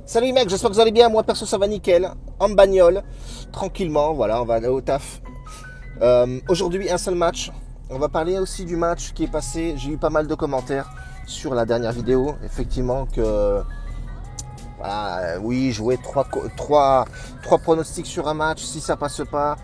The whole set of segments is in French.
Salut les mecs, j'espère que vous allez bien. Moi perso ça va nickel, en bagnole, tranquillement, voilà, on va aller au taf. Aujourd'hui un seul match. On va parler aussi du match qui est passé. J'ai eu pas mal de commentaires sur la dernière vidéo. Effectivement que voilà, oui, jouer trois pronostics sur un match, si ça passe pas,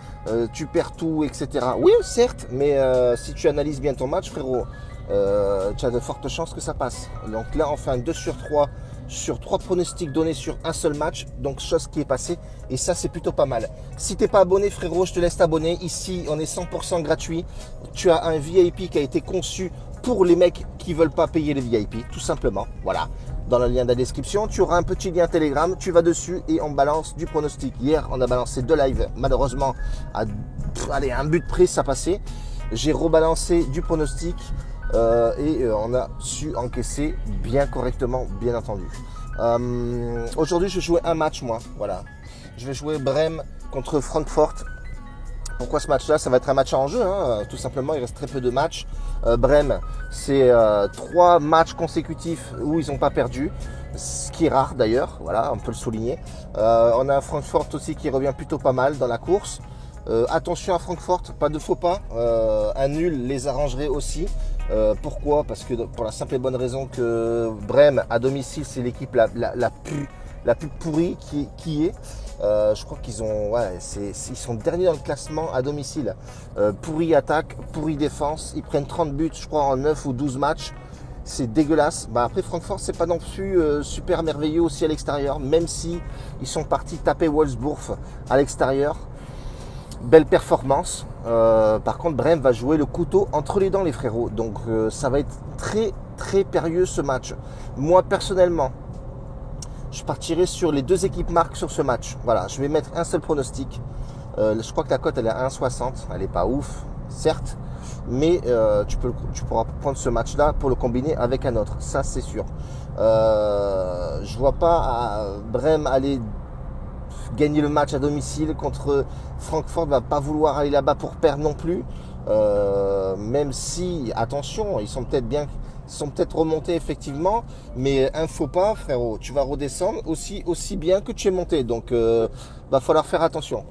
tu perds tout, etc. Oui, certes, mais si tu analyses bien ton match, frérot, tu as de fortes chances que ça passe. Donc là, on fait un 2 sur 3 sur 3 pronostics donnés sur un seul match. Donc, chose qui est passée. Et ça, c'est plutôt pas mal. Si t'es pas abonné, frérot, je te laisse t'abonner. Ici, on est 100% gratuit. Tu as un VIP qui a été conçu pour les mecs qui veulent pas payer les VIP, tout simplement. Voilà. Dans le lien de la description, tu auras un petit lien Telegram. Tu vas dessus et on balance du pronostic. Hier, on a balancé 2 lives. Malheureusement, à un but près, ça passait. J'ai rebalancé du pronostic. On a su encaisser bien correctement, bien entendu. Aujourd'hui, je vais jouer un match, moi. Voilà. Je vais jouer Brême contre Francfort. Pourquoi ce match-là? Ça va être un match en jeu, hein. Tout simplement, il reste très peu de matchs. Brême, c'est 3 matchs consécutifs où ils n'ont pas perdu, ce qui est rare d'ailleurs, voilà, on peut le souligner. On a Francfort aussi qui revient plutôt pas mal dans la course. Attention à Francfort, pas de faux pas, un nul les arrangerait aussi. Pourquoi? Parce que pour la simple et bonne raison que Brême à domicile c'est l'équipe la plus pourrie qui est. Je crois qu'ils ont, ils sont derniers dans le classement à domicile. Pourri attaque, pourri défense. Ils prennent 30 buts, je crois, en 9 ou 12 matchs. C'est dégueulasse. Après Francfort, c'est pas non plus super merveilleux aussi à l'extérieur, même si ils sont partis taper Wolfsburg à l'extérieur. Belle performance. Par contre, Brême va jouer le couteau entre les dents, les frérots. Donc, ça va être très, très périlleux ce match. Moi, personnellement, je partirai sur les 2 équipes marques sur ce match. Voilà, je vais mettre un seul pronostic. Je crois que la cote, elle est à 1,60. Elle n'est pas ouf, certes. Mais tu pourras prendre ce match-là pour le combiner avec un autre. Ça, c'est sûr. Je vois pas Brême aller gagner le match à domicile contre Francfort. Va pas vouloir aller là-bas pour perdre non plus. Même si, attention, ils sont peut-être remontés effectivement, mais un faux pas, frérot, tu vas redescendre aussi bien que tu es monté. Donc, va falloir faire attention.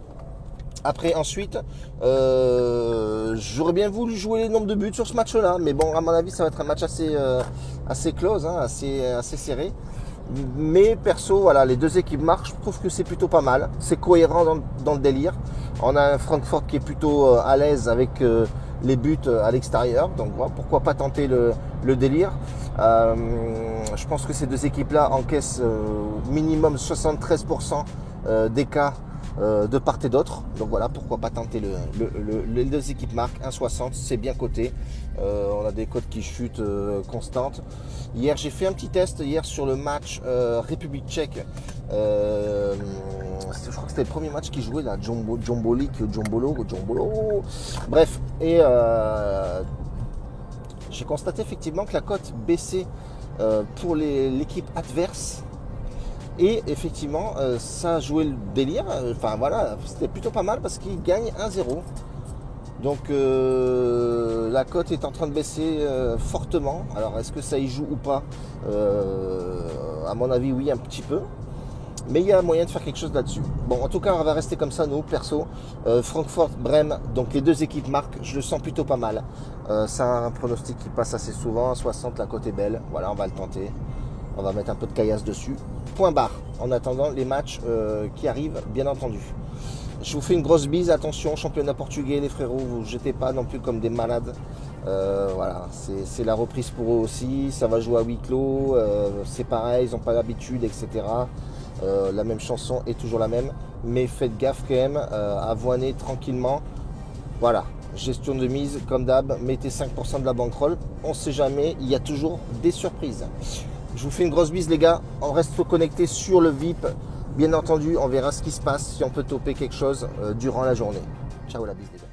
Après, ensuite, j'aurais bien voulu jouer les nombres de buts sur ce match-là, mais bon, à mon avis, ça va être un match assez close, hein, assez serré. Mais perso, voilà, les 2 équipes marquent, je trouve que c'est plutôt pas mal. C'est cohérent dans le délire. On a un Francfort qui est plutôt à l'aise avec les buts à l'extérieur. Donc voilà, pourquoi pas tenter le délire. Je pense que ces 2 équipes-là encaissent minimum 73% d'écart de part et d'autre. Donc voilà, pourquoi pas tenter les 2 équipes marquent 1,60, c'est bien coté. On a des cotes qui chutent constantes. Hier, j'ai fait un petit test hier sur le match République tchèque. Je crois que c'était le premier match qui jouait là, Djombolo. Bref, et j'ai constaté effectivement que la cote baissait pour l'équipe adverse. Et effectivement, ça a joué le délire. Enfin voilà, c'était plutôt pas mal parce qu'il gagne 1-0. Donc la cote est en train de baisser fortement. Alors est-ce que ça y joue ou pas? À mon avis, oui, un petit peu. Mais il y a moyen de faire quelque chose là-dessus. Bon, en tout cas, on va rester comme ça, nous, perso. Francfort, Brême, donc les 2 équipes marquent. Je le sens plutôt pas mal. C'est un pronostic qui passe assez souvent. 60, la cote est belle. Voilà, on va le tenter. On va mettre un peu de caillasse dessus. Point barre. En attendant les matchs qui arrivent, bien entendu. Je vous fais une grosse bise. Attention, championnat portugais, les frérots. Vous ne jetez pas non plus comme des malades. Voilà, c'est la reprise pour eux aussi. Ça va jouer à huis clos. C'est pareil, ils n'ont pas l'habitude, etc. La même chanson est toujours la même. Mais faites gaffe quand même à voiner tranquillement. Voilà. Gestion de mise, comme d'hab. Mettez 5% de la bankroll. On ne sait jamais. Il y a toujours des surprises. Je vous fais une grosse bise les gars, on reste connecté sur le VIP. Bien entendu, on verra ce qui se passe, si on peut toper quelque chose durant la journée. Ciao la bise les gars.